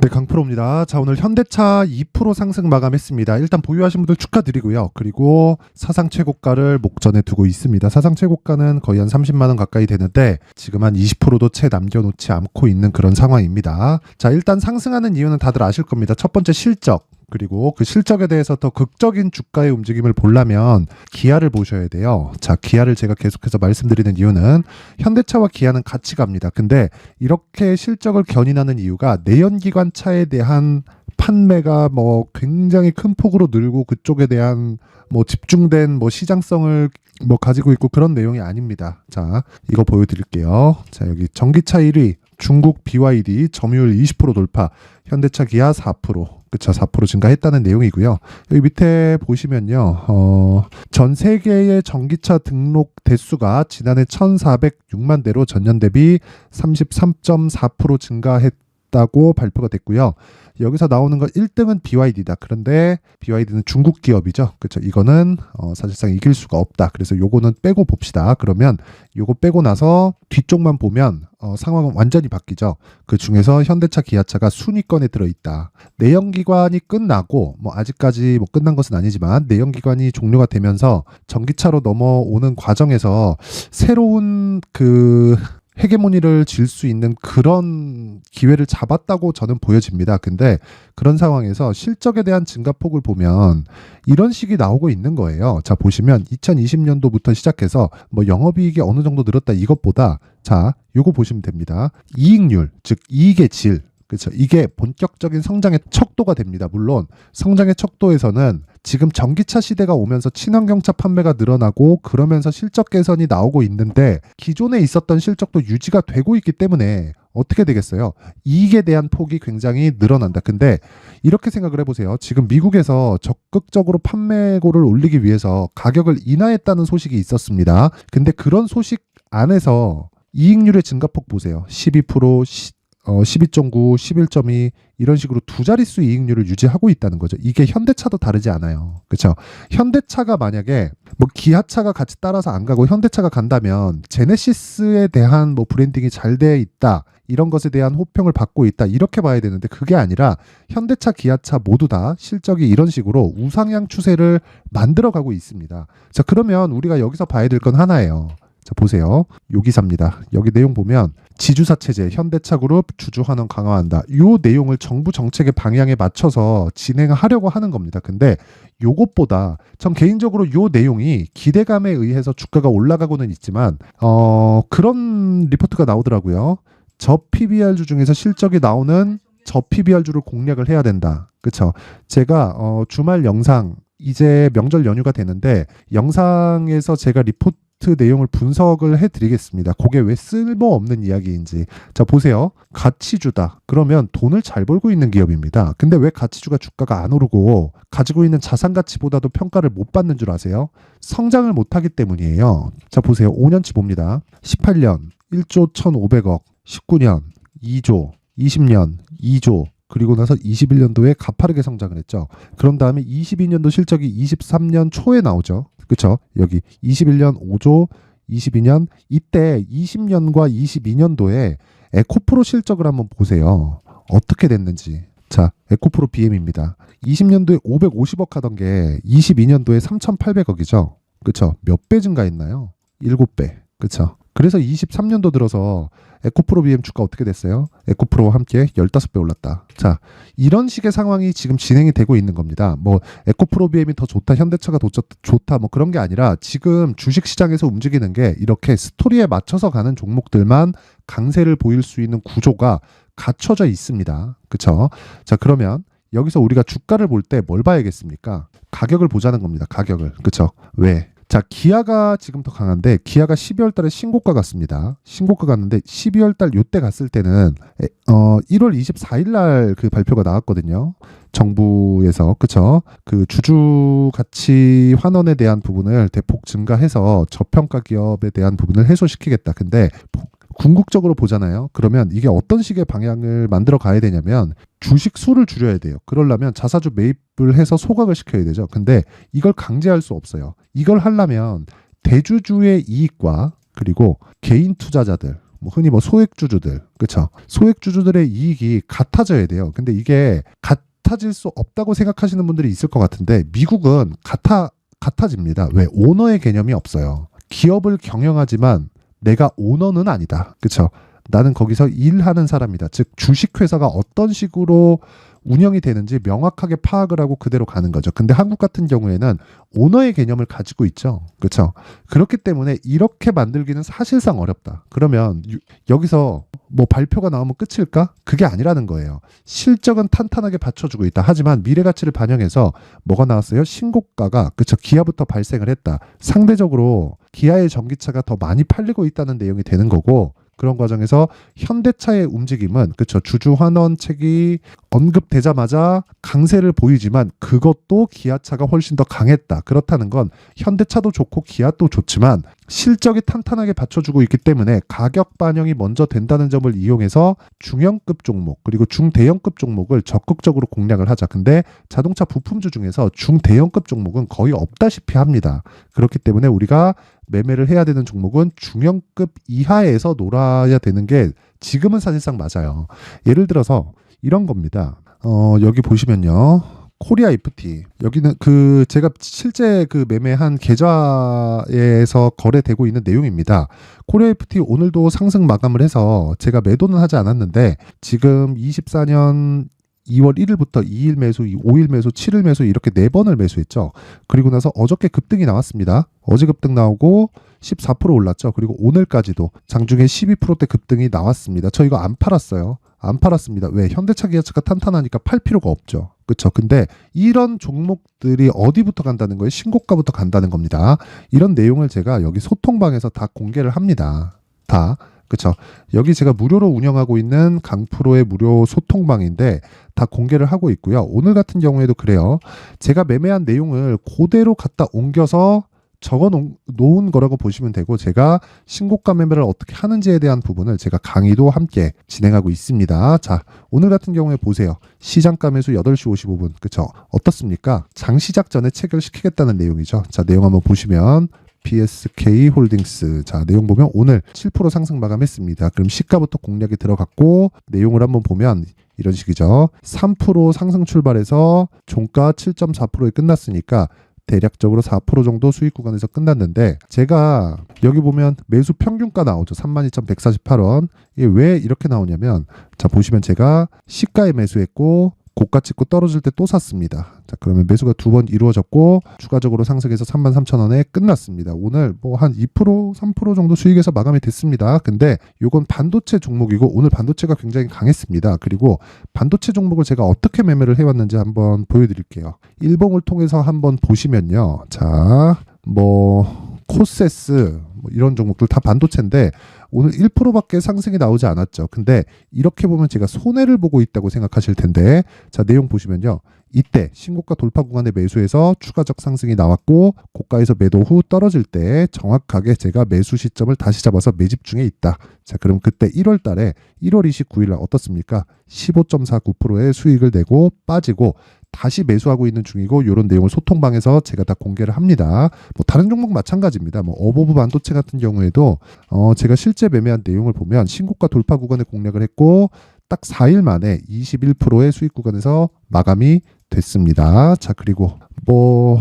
네, 강프로입니다. 자, 오늘 현대차 2% 상승 마감했습니다. 일단 보유하신 분들 축하드리고요. 그리고 사상 최고가를 목전에 두고 있습니다. 사상 최고가는 거의 한 30만 원 가까이 되는데 지금 한 20%도 채 남겨놓지 않고 있는 그런 상황입니다. 자, 일단 상승하는 이유는 다들 아실 겁니다. 첫 번째 실적. 그리고 그 실적에 대해서 더 극적인 주가의 움직임을 보려면 기아를 보셔야 돼요. 자, 기아를 제가 계속해서 말씀드리는 이유는 현대차와 기아는 같이 갑니다. 근데 이렇게 실적을 견인하는 이유가 내연기관 차에 대한 판매가 굉장히 큰 폭으로 늘고 그쪽에 대한 집중된 시장성을 가지고 있고 그런 내용이 아닙니다. 자, 이거 보여드릴게요. 자, 여기 전기차 1위 중국 BYD 점유율 20% 돌파, 현대차 기아 4%. 그쵸, 4% 증가했다는 내용이고요. 여기 밑에 보시면요, 전 세계의 전기차 등록 대수가 지난해 1,406만 대로 전년 대비 33.4% 증가했다고 발표가 됐고요. 여기서 나오는 거 1등은 BYD다. 그런데 BYD는 중국 기업이죠. 그렇죠. 이거는 사실상 이길 수가 없다. 그래서 요거는 빼고 봅시다. 그러면 요거 빼고 나서 뒤쪽만 보면 상황은 완전히 바뀌죠. 그 중에서 현대차, 기아차가 순위권에 들어있다. 내연기관이 끝나고 아직까지 끝난 것은 아니지만 내연기관이 종료가 되면서 전기차로 넘어오는 과정에서 새로운 헤게모니를 질 수 있는 그런 기회를 잡았다고 저는 보여집니다. 근데 그런 상황에서 실적에 대한 증가폭을 보면 이런 식이 나오고 있는 거예요. 자, 보시면 2020년도부터 시작해서 영업이익이 어느 정도 늘었다 이것보다, 자, 요거 보시면 됩니다. 이익률, 즉 이익의 질. 그렇죠. 이게 본격적인 성장의 척도가 됩니다. 물론 성장의 척도에서는 지금 전기차 시대가 오면서 친환경차 판매가 늘어나고 그러면서 실적 개선이 나오고 있는데 기존에 있었던 실적도 유지가 되고 있기 때문에 어떻게 되겠어요? 이익에 대한 폭이 굉장히 늘어난다. 근데 이렇게 생각을 해보세요. 지금 미국에서 적극적으로 판매고를 올리기 위해서 가격을 인하했다는 소식이 있었습니다. 근데 그런 소식 안에서 이익률의 증가폭 보세요. 12%, 12.9, 11.2 이런 식으로 두 자릿수 이익률을 유지하고 있다는 거죠. 이게 현대차도 다르지 않아요. 그렇죠? 현대차가 만약에 기아차가 같이 따라서 안 가고 현대차가 간다면 제네시스에 대한 브랜딩이 잘 돼 있다. 이런 것에 대한 호평을 받고 있다. 이렇게 봐야 되는데 그게 아니라 현대차, 기아차 모두 다 실적이 이런 식으로 우상향 추세를 만들어가고 있습니다. 자, 그러면 우리가 여기서 봐야 될 건 하나예요. 자, 보세요. 여기서입니다. 여기 내용 보면 지주사 체제, 현대차 그룹 주주 환원 강화한다. 요 내용을 정부 정책의 방향에 맞춰서 진행하려고 하는 겁니다. 근데 요것보다 전 개인적으로 요 내용이 기대감에 의해서 주가가 올라가고는 있지만 그런 리포트가 나오더라고요. 저 PBR주 중에서 실적이 나오는 저 PBR주를 공략을 해야 된다. 그렇죠? 제가 주말 영상, 이제 명절 연휴가 되는데 영상에서 제가 리포트 내용을 분석을 해드리겠습니다. 그게 왜 쓸모없는 이야기인지. 자, 보세요. 가치주다. 그러면 돈을 잘 벌고 있는 기업입니다. 근데 왜 가치주가 주가가 안 오르고 가지고 있는 자산 가치보다도 평가를 못 받는 줄 아세요? 성장을 못하기 때문이에요. 자, 보세요. 5년치 봅니다. 18년 1조 1,500억, 19년 2조, 20년 2조, 그리고 나서 21년도에 가파르게 성장을 했죠. 그런 다음에 22년도 실적이 23년 초에 나오죠. 그렇죠? 여기 21년 5조, 22년, 이때 20년과 22년도에 에코프로 실적을 한번 보세요. 어떻게 됐는지. 자, 에코프로 BM입니다. 20년도에 550억 하던 게 22년도에 3,800억이죠. 그렇죠? 몇 배 증가했나요? 7배. 그렇죠? 그래서 23년도 들어서 에코프로 BM 주가 어떻게 됐어요? 에코프로와 함께 15배 올랐다. 자, 이런 식의 상황이 지금 진행이 되고 있는 겁니다. 에코프로 BM이 더 좋다, 현대차가 더 좋다, 그런 게 아니라 지금 주식시장에서 움직이는 게 이렇게 스토리에 맞춰서 가는 종목들만 강세를 보일 수 있는 구조가 갖춰져 있습니다. 그렇죠? 자, 그러면 여기서 우리가 주가를 볼 때 뭘 봐야겠습니까? 가격을 보자는 겁니다. 가격을. 그렇죠? 왜? 자, 기아가 지금 더 강한데 기아가 12월 달에 신고가 갔습니다. 신고가 갔는데 12월 달 요때 갔을 때는 1월 24일 날 그 발표가 나왔거든요. 정부에서. 그쵸? 그 주주 가치 환원에 대한 부분을 대폭 증가해서 저평가 기업에 대한 부분을 해소시키겠다. 근데 궁극적으로 보잖아요. 그러면 이게 어떤 식의 방향을 만들어 가야 되냐면 주식 수를 줄여야 돼요. 그러려면 자사주 매입을 해서 소각을 시켜야 되죠. 근데 이걸 강제할 수 없어요. 이걸 하려면 대주주의 이익과 그리고 개인 투자자들, 뭐 흔히 뭐 소액주주들, 그쵸? 소액주주들의 이익이 같아져야 돼요. 근데 이게 같아질 수 없다고 생각하시는 분들이 있을 것 같은데 미국은 같아집니다. 왜? 오너의 개념이 없어요. 기업을 경영하지만 내가 오너는 아니다. 그쵸? 나는 거기서 일하는 사람이다. 즉 주식회사가 어떤 식으로 운영이 되는지 명확하게 파악을 하고 그대로 가는 거죠. 근데 한국 같은 경우에는 오너의 개념을 가지고 있죠. 그렇죠? 그렇기 때문에 이렇게 만들기는 사실상 어렵다. 그러면 여기서 뭐 발표가 나오면 끝일까? 그게 아니라는 거예요. 실적은 탄탄하게 받쳐주고 있다. 하지만 미래 가치를 반영해서 뭐가 나왔어요? 신고가가 그쵸? 기아부터 발생을 했다. 상대적으로 기아의 전기차가 더 많이 팔리고 있다는 내용이 되는 거고 그런 과정에서 현대차의 움직임은 그쵸 주주 환원책이 언급되자마자 강세를 보이지만 그것도 기아차가 훨씬 더 강했다. 그렇다는 건 현대차도 좋고 기아도 좋지만 실적이 탄탄하게 받쳐주고 있기 때문에 가격 반영이 먼저 된다는 점을 이용해서 중형급 종목 그리고 중대형급 종목을 적극적으로 공략을 하자. 근데 자동차 부품주 중에서 중대형급 종목은 거의 없다시피 합니다. 그렇기 때문에 우리가 매매를 해야 되는 종목은 중형급 이하에서 놀아야 되는 게 지금은 사실상 맞아요. 예를 들어서 이런 겁니다. 여기 보시면요. 코리아 FT 여기는 그 제가 실제 그 매매한 계좌에서 거래되고 있는 내용입니다. 코리아 FT 오늘도 상승 마감을 해서 제가 매도는 하지 않았는데 지금 24년 2월 1일부터 2일 매수, 5일 매수, 7일 매수 이렇게 4번을 매수했죠. 그리고 나서 어저께 급등이 나왔습니다. 어제 급등 나오고 14% 올랐죠. 그리고 오늘까지도 장중에 12%대 급등이 나왔습니다. 저 이거 안 팔았어요. 안 팔았습니다. 왜? 현대차 기아차가 탄탄하니까 팔 필요가 없죠. 그렇죠. 근데 이런 종목들이 어디부터 간다는 거예요? 신고가부터 간다는 겁니다. 이런 내용을 제가 여기 소통방에서 다 공개를 합니다. 다. 그렇죠. 여기 제가 무료로 운영하고 있는 강프로의 무료 소통방인데 다 공개를 하고 있고요. 오늘 같은 경우에도 그래요. 제가 매매한 내용을 그대로 갖다 옮겨서 적어 놓은 거라고 보시면 되고 제가 신고가 매매를 어떻게 하는지에 대한 부분을 제가 강의도 함께 진행하고 있습니다. 자, 오늘 같은 경우에 보세요. 시장가 매수 8시 55분. 그렇죠? 어떻습니까? 장 시작 전에 체결시키겠다는 내용이죠. 자, 내용 한번 보시면 PSK 홀딩스. 자, 내용 보면 오늘 7% 상승 마감했습니다. 그럼 시가부터 공략이 들어갔고 내용을 한번 보면 이런 식이죠. 3% 상승 출발해서 종가 7.4%에 끝났으니까 대략적으로 4% 정도 수익 구간에서 끝났는데 제가 여기 보면 매수 평균가 나오죠. 32,148원. 이게 왜 이렇게 나오냐면 자 보시면 제가 시가에 매수했고 고가 찍고 떨어질 때 또 샀습니다. 자, 그러면 매수가 2번 이루어졌고 추가적으로 상승해서 33,000원에 끝났습니다. 오늘 뭐 한 2%, 3% 정도 수익에서 마감이 됐습니다. 근데 요건 반도체 종목이고 오늘 반도체가 굉장히 강했습니다. 그리고 반도체 종목을 제가 어떻게 매매를 해왔는지 한번 보여드릴게요. 일봉을 통해서 한번 보시면요. 자, 뭐 코세스 뭐 이런 종목들 다 반도체인데 오늘 1%밖에 상승이 나오지 않았죠. 근데 이렇게 보면 제가 손해를 보고 있다고 생각하실 텐데 자 내용 보시면요. 이때 신고가 돌파 구간에 매수해서 추가적 상승이 나왔고 고가에서 매도 후 떨어질 때 정확하게 제가 매수 시점을 다시 잡아서 매집 중에 있다. 자 그럼 그때 1월 달에 1월 29일 날 어떻습니까? 15.49%의 수익을 내고 빠지고 다시 매수하고 있는 중이고 이런 내용을 소통방에서 제가 다 공개를 합니다. 뭐 다른 종목 마찬가지입니다. 뭐 어보브 반도체 같은 경우에도 제가 실제 매매한 내용을 보면 신고가 돌파 구간에 공략을 했고 딱 4일 만에 21%의 수익 구간에서 마감이 됐습니다. 자 그리고 뭐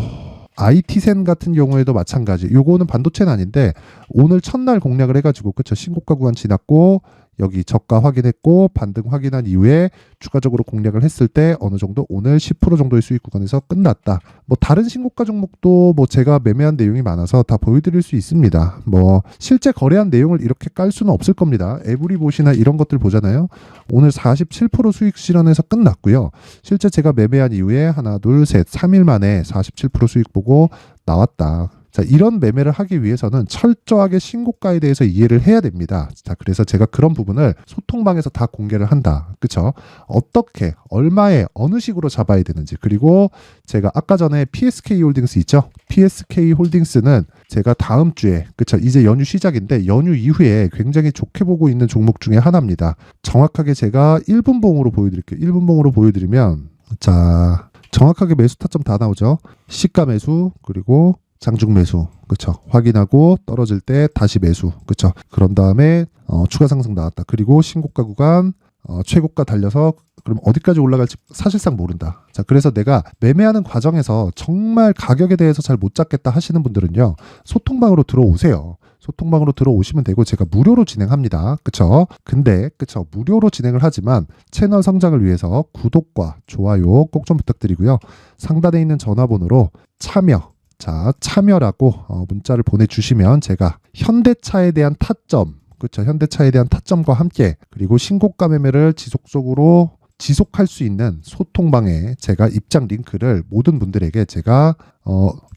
IT센 같은 경우에도 마찬가지. 요거는 반도체는 아닌데 오늘 첫날 공략을 해가지고 그쵸 신고가 구간 지났고 여기 저가 확인했고 반등 확인한 이후에 추가적으로 공략을 했을 때 어느 정도 오늘 10% 정도의 수익 구간에서 끝났다. 뭐 다른 신고가 종목도 뭐 제가 매매한 내용이 많아서 다 보여드릴 수 있습니다. 뭐 실제 거래한 내용을 이렇게 깔 수는 없을 겁니다. 에브리봇이나 이런 것들 보잖아요. 오늘 47% 수익 실현해서 끝났고요. 실제 제가 매매한 이후에 하나 둘 셋 3일 만에 47% 수익 보고 나왔다. 자, 이런 매매를 하기 위해서는 철저하게 신고가에 대해서 이해를 해야 됩니다. 자, 그래서 제가 그런 부분을 소통방에서 다 공개를 한다. 그쵸? 어떻게, 얼마에, 어느 식으로 잡아야 되는지. 그리고 제가 아까 전에 PSK 홀딩스 있죠? PSK 홀딩스는 제가 다음 주에, 그쵸? 이제 연휴 시작인데 연휴 이후에 굉장히 좋게 보고 있는 종목 중에 하나입니다. 정확하게 제가 1분봉으로 보여드릴게요. 1분봉으로 보여드리면, 자, 정확하게 매수 타점 다 나오죠? 시가 매수, 그리고 장중 매수, 그쵸? 확인하고 떨어질 때 다시 매수, 그쵸? 그런 다음에 추가 상승 나왔다. 그리고 신고가 구간 최고가 달려서 그럼 어디까지 올라갈지 사실상 모른다. 자, 그래서 내가 매매하는 과정에서 정말 가격에 대해서 잘 못 잡겠다 하시는 분들은요, 소통방으로 들어오세요. 소통방으로 들어오시면 되고 제가 무료로 진행합니다. 그쵸? 근데 그쵸? 무료로 진행을 하지만 채널 성장을 위해서 구독과 좋아요 꼭 좀 부탁드리고요. 상단에 있는 전화번호로 참여라고 문자를 보내주시면 제가 현대차에 대한 타점, 그렇죠. 현대차에 대한 타점과 함께 그리고 신고가 매매를 지속할 수 있는 소통방에 제가 입장 링크를 모든 분들에게 제가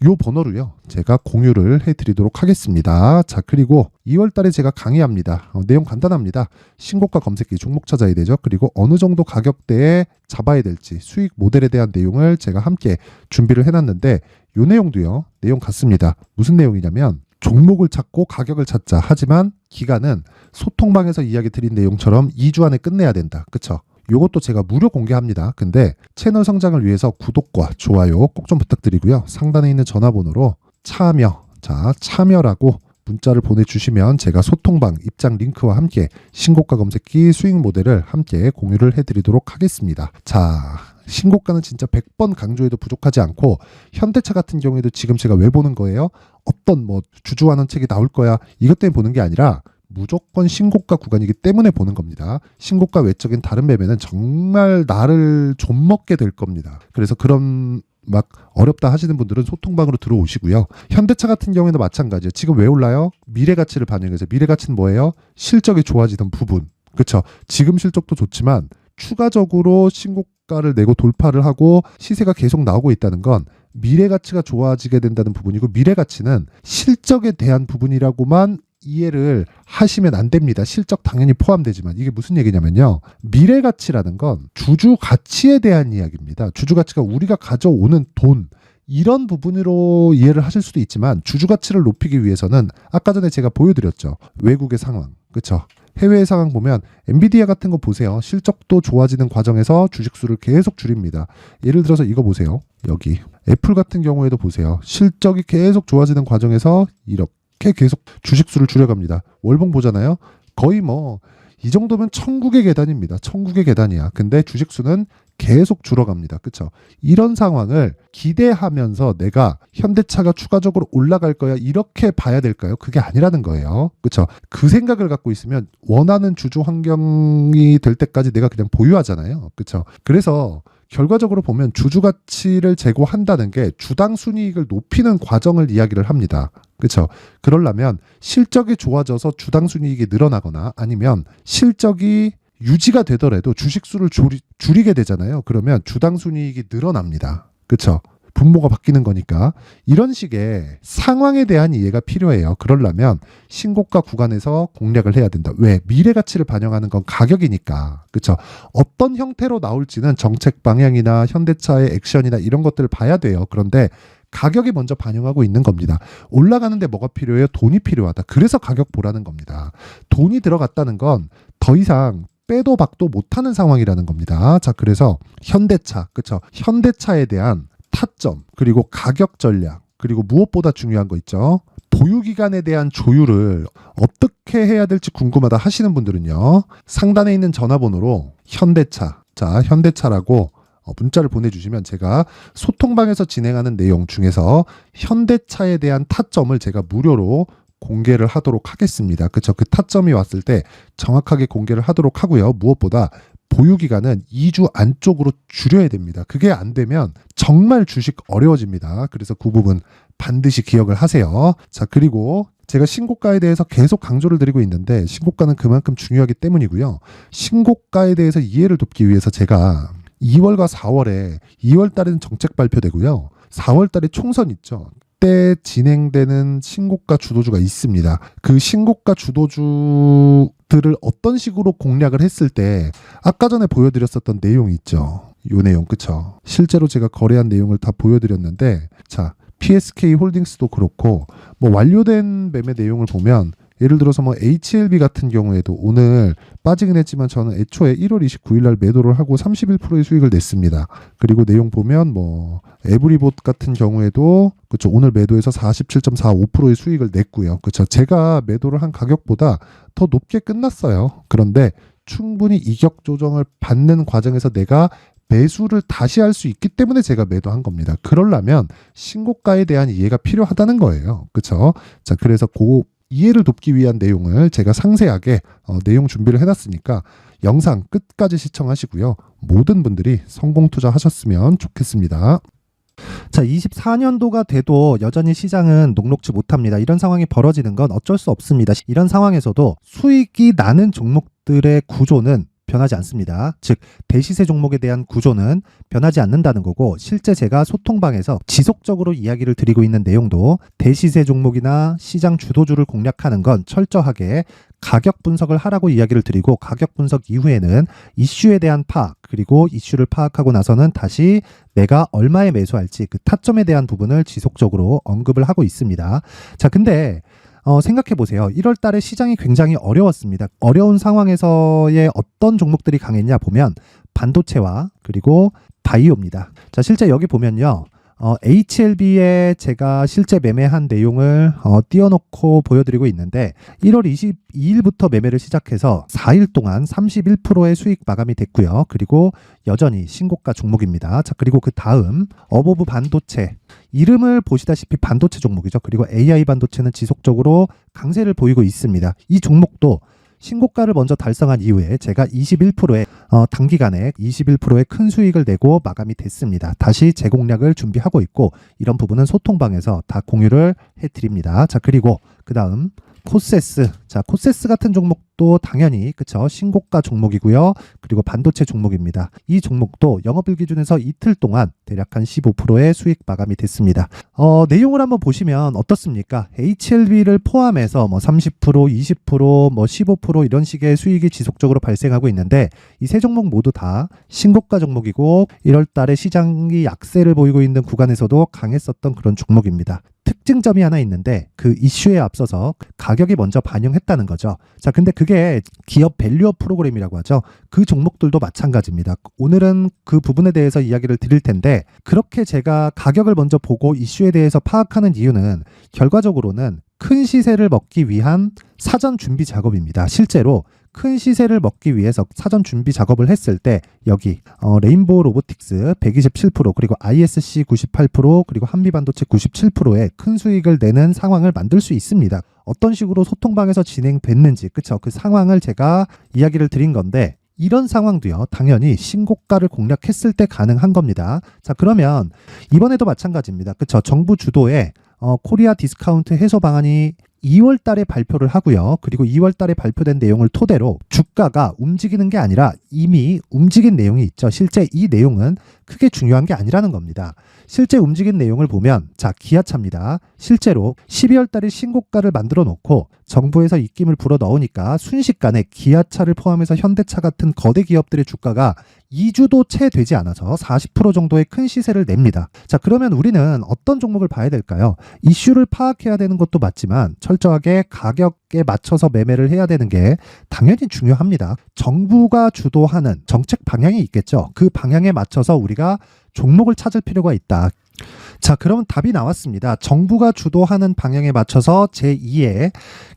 요 번호로요. 제가 공유를 해드리도록 하겠습니다. 자, 그리고 2월 달에 제가 강의합니다. 내용 간단합니다. 신고가 검색기 종목 찾아야 되죠. 그리고 어느 정도 가격대에 잡아야 될지 수익 모델에 대한 내용을 제가 함께 준비를 해놨는데 요 내용도요. 내용 같습니다. 무슨 내용이냐면 종목을 찾고 가격을 찾자. 하지만 기간은 소통방에서 이야기 드린 내용처럼 2주 안에 끝내야 된다. 그쵸? 요것도 제가 무료 공개합니다. 근데 채널 성장을 위해서 구독과 좋아요 꼭 좀 부탁드리고요. 상단에 있는 전화번호로 참여라고 문자를 보내주시면 제가 소통방 입장 링크와 함께 신고가 검색기 수익 모델을 함께 공유를 해드리도록 하겠습니다. 자, 신고가는 진짜 100번 강조해도 부족하지 않고 현대차 같은 경우에도 지금 제가 왜 보는 거예요? 어떤 주주환원 책이 나올 거야 이것 때문에 보는 게 아니라 무조건 신고가 구간이기 때문에 보는 겁니다. 신고가 외적인 다른 매매는 정말 나를 좀먹게 될 겁니다. 그래서 그런 막 어렵다 하시는 분들은 소통방으로 들어오시고요. 현대차 같은 경우에는 마찬가지예요. 지금 왜 올라요? 미래 가치를 반영해서. 미래 가치는 뭐예요? 실적이 좋아지던 부분. 그렇죠? 지금 실적도 좋지만 추가적으로 신고가를 내고 돌파를 하고 시세가 계속 나오고 있다는 건 미래 가치가 좋아지게 된다는 부분이고 미래 가치는 실적에 대한 부분이라고만 이해를 하시면 안 됩니다. 실적 당연히 포함되지만 이게 무슨 얘기냐면요. 미래 가치라는 건 주주 가치에 대한 이야기입니다. 주주 가치가 우리가 가져오는 돈 이런 부분으로 이해를 하실 수도 있지만 주주 가치를 높이기 위해서는 아까 전에 제가 보여드렸죠. 외국의 상황. 그렇죠? 해외의 상황 보면 엔비디아 같은 거 보세요. 실적도 좋아지는 과정에서 주식수를 계속 줄입니다. 예를 들어서 이거 보세요. 여기 애플 같은 경우에도 보세요. 실적이 계속 좋아지는 과정에서 이렇게 계속 주식수를 줄여갑니다. 월봉 보잖아요. 거의 이 정도면 천국의 계단입니다. 천국의 계단이야. 근데 주식수는 계속 줄어갑니다. 그렇죠? 이런 상황을 기대하면서 내가 현대차가 추가적으로 올라갈 거야 이렇게 봐야 될까요? 그게 아니라는 거예요. 그렇죠? 그 생각을 갖고 있으면 원하는 주주 환경이 될 때까지 내가 그냥 보유하잖아요. 그렇죠? 그래서 결과적으로 보면 주주 가치를 제고한다는 게 주당 순이익을 높이는 과정을 이야기를 합니다. 그렇죠? 그러려면 실적이 좋아져서 주당 순이익이 늘어나거나 아니면 실적이 유지가 되더라도 주식수를 줄이게 되잖아요. 그러면 주당 순이익이 늘어납니다. 그렇죠? 분모가 바뀌는 거니까 이런 식의 상황에 대한 이해가 필요해요. 그러려면 신고가 구간에서 공략을 해야 된다. 왜? 미래 가치를 반영하는 건 가격이니까. 그렇죠? 어떤 형태로 나올지는 정책 방향이나 현대차의 액션이나 이런 것들을 봐야 돼요. 그런데 가격이 먼저 반영하고 있는 겁니다. 올라가는데 뭐가 필요해요? 돈이 필요하다. 그래서 가격 보라는 겁니다. 돈이 들어갔다는 건 더 이상 빼도 박도 못하는 상황이라는 겁니다. 자, 그래서 현대차, 그렇죠? 현대차에 대한 타점, 그리고 가격 전략, 그리고 무엇보다 중요한 거 있죠. 보유기간에 대한 조율을 어떻게 해야 될지 궁금하다 하시는 분들은요. 상단에 있는 전화번호로 현대차라고 문자를 보내주시면 제가 소통방에서 진행하는 내용 중에서 현대차에 대한 타점을 제가 무료로 공개를 하도록 하겠습니다. 그렇죠? 그 타점이 왔을 때 정확하게 공개를 하도록 하고요. 무엇보다 보유기간은 2주 안쪽으로 줄여야 됩니다. 그게 안 되면 정말 주식 어려워집니다. 그래서 그 부분 반드시 기억을 하세요. 자, 그리고 제가 신고가에 대해서 계속 강조를 드리고 있는데 신고가는 그만큼 중요하기 때문이고요. 신고가에 대해서 이해를 돕기 위해서 제가 2월과 4월에 2월 달에는 정책 발표되고요. 4월 달에 총선 있죠. 때 진행되는 신고가 주도주가 있습니다. 그 신고가 주도주들을 어떤 식으로 공략을 했을 때 아까 전에 보여드렸었던 내용이 있죠. 요 내용 그쵸? 실제로 제가 거래한 내용을 다 보여드렸는데 자 PSK 홀딩스도 그렇고 완료된 매매 내용을 보면 예를 들어서 뭐 HLB 같은 경우에도 오늘 빠지긴 했지만 저는 애초에 1월 29일 날 매도를 하고 31%의 수익을 냈습니다. 그리고 내용 보면 뭐 에브리봇 같은 경우에도 그렇죠. 오늘 매도해서 47.45%의 수익을 냈고요. 그렇죠. 제가 매도를 한 가격보다 더 높게 끝났어요. 그런데 충분히 이격 조정을 받는 과정에서 내가 매수를 다시 할 수 있기 때문에 제가 매도한 겁니다. 그러려면 신고가에 대한 이해가 필요하다는 거예요. 그렇죠? 자, 그래서 그 이해를 돕기 위한 내용을 제가 상세하게 내용 준비를 해놨으니까 영상 끝까지 시청하시고요. 모든 분들이 성공 투자하셨으면 좋겠습니다. 자, 24년도가 돼도 여전히 시장은 녹록지 못합니다. 이런 상황이 벌어지는 건 어쩔 수 없습니다. 이런 상황에서도 수익이 나는 종목들의 구조는 변하지 않습니다. 즉 대시세 종목에 대한 구조는 변하지 않는다는 거고, 실제 제가 소통방에서 지속적으로 이야기를 드리고 있는 내용도 대시세 종목이나 시장 주도주를 공략하는 건 철저하게 가격 분석을 하라고 이야기를 드리고, 가격 분석 이후에는 이슈에 대한 파악, 그리고 이슈를 파악하고 나서는 다시 내가 얼마에 매수할지 그 타점에 대한 부분을 지속적으로 언급을 하고 있습니다. 자, 근데 생각해 보세요. 1월 달에 시장이 굉장히 어려웠습니다. 어려운 상황에서의 어떤 종목들이 강했냐 보면 반도체와 그리고 바이오입니다. 자, 실제 여기 보면요. HLB에 제가 실제 매매한 내용을 띄워놓고 보여드리고 있는데 1월 22일부터 매매를 시작해서 4일 동안 31%의 수익 마감이 됐고요. 그리고 여전히 신고가 종목입니다. 자, 그리고 그 다음 어보브 반도체, 이름을 보시다시피 반도체 종목이죠. 그리고 AI 반도체는 지속적으로 강세를 보이고 있습니다. 이 종목도 신고가를 먼저 달성한 이후에 제가 21%의 단기간에 21%의 큰 수익을 내고 마감이 됐습니다. 다시 재공략을 준비하고 있고, 이런 부분은 소통방에서 다 공유를 해드립니다. 자, 그리고 그 다음 코세스. 자, 코세스 같은 종목도 당연히 그쵸, 신고가 종목이고요. 그리고 반도체 종목입니다. 이 종목도 영업일 기준에서 이틀 동안 대략 한 15%의 수익 마감이 됐습니다. 내용을 한번 보시면 어떻습니까? HLB를 포함해서 뭐 30%, 20%, 뭐 15% 이런 식의 수익이 지속적으로 발생하고 있는데, 이 세 종목 모두 다 신고가 종목이고 1월 달에 시장이 약세를 보이고 있는 구간에서도 강했었던 그런 종목입니다. 특징점이 하나 있는데 그 이슈에 앞서서 가격이 먼저 반영했다는 거죠. 자, 근데 그게 기업 밸류업 프로그램이라고 하죠. 그 종목들도 마찬가지입니다. 오늘은 그 부분에 대해서 이야기를 드릴 텐데, 그렇게 제가 가격을 먼저 보고 이슈에 대해서 파악하는 이유는 결과적으로는 큰 시세를 먹기 위한 사전 준비 작업입니다. 실제로 큰 시세를 먹기 위해서 사전 준비 작업을 했을 때 여기 레인보우 로보틱스 127%, 그리고 ISC 98%, 그리고 한미반도체 97%의 큰 수익을 내는 상황을 만들 수 있습니다. 어떤 식으로 소통방에서 진행됐는지, 그쵸? 그 상황을 제가 이야기를 드린 건데, 이런 상황도요, 당연히 신고가를 공략했을 때 가능한 겁니다. 자, 그러면 이번에도 마찬가지입니다. 그쵸? 정부 주도의 코리아 디스카운트 해소 방안이 2월 달에 발표를 하고요. 그리고 2월 달에 발표된 내용을 토대로 주가가 움직이는 게 아니라 이미 움직인 내용이 있죠. 실제 이 내용은 크게 중요한 게 아니라는 겁니다. 실제 움직인 내용을 보면, 자, 기아차입니다. 실제로 12월 달에 신고가를 만들어 놓고 정부에서 입김을 불어 넣으니까 순식간에 기아차를 포함해서 현대차 같은 거대 기업들의 주가가 2주도 채 되지 않아서 40% 정도의 큰 시세를 냅니다. 자, 그러면 우리는 어떤 종목을 봐야 될까요? 이슈를 파악해야 되는 것도 맞지만 철저하게 가격에 맞춰서 매매를 해야 되는 게 당연히 중요합니다. 정부가 주도하는 정책 방향이 있겠죠. 그 방향에 맞춰서 우리가 종목을 찾을 필요가 있다. 자, 그러면 답이 나왔습니다. 정부가 주도하는 방향에 맞춰서 제2의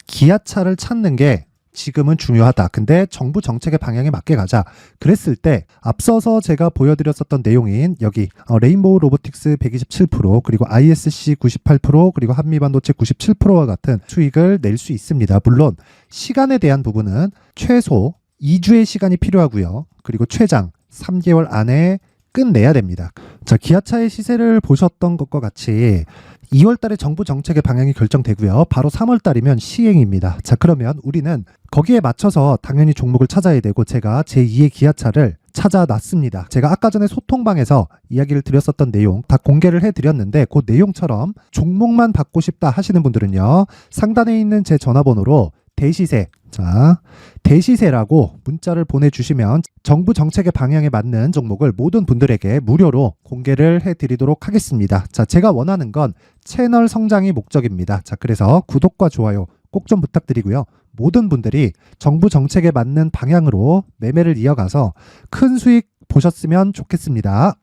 기아차를 찾는 게 지금은 중요하다. 근데 정부 정책의 방향에 맞게 가자. 그랬을 때 앞서서 제가 보여드렸었던 내용인 여기 레인보우 로보틱스 127%, 그리고 ISC 98%, 그리고 한미반도체 97%와 같은 수익을 낼 수 있습니다. 물론 시간에 대한 부분은 최소 2주의 시간이 필요하고요. 그리고 최장 3개월 안에 끝내야 됩니다. 자, 기아차의 시세를 보셨던 것과 같이 2월 달에 정부 정책의 방향이 결정되고요. 바로 3월 달이면 시행입니다. 자, 그러면 우리는 거기에 맞춰서 당연히 종목을 찾아야 되고, 제가 제2의 기아차를 찾아놨습니다. 제가 아까 전에 소통방에서 이야기를 드렸었던 내용 다 공개를 해드렸는데, 그 내용처럼 종목만 받고 싶다 하시는 분들은요, 상단에 있는 제 전화번호로 대시세, 자, 대시세라고 문자를 보내주시면 정부 정책의 방향에 맞는 종목을 모든 분들에게 무료로 공개를 해드리도록 하겠습니다. 자, 제가 원하는 건 채널 성장이 목적입니다. 자, 그래서 구독과 좋아요 꼭 좀 부탁드리고요. 모든 분들이 정부 정책에 맞는 방향으로 매매를 이어가서 큰 수익 보셨으면 좋겠습니다.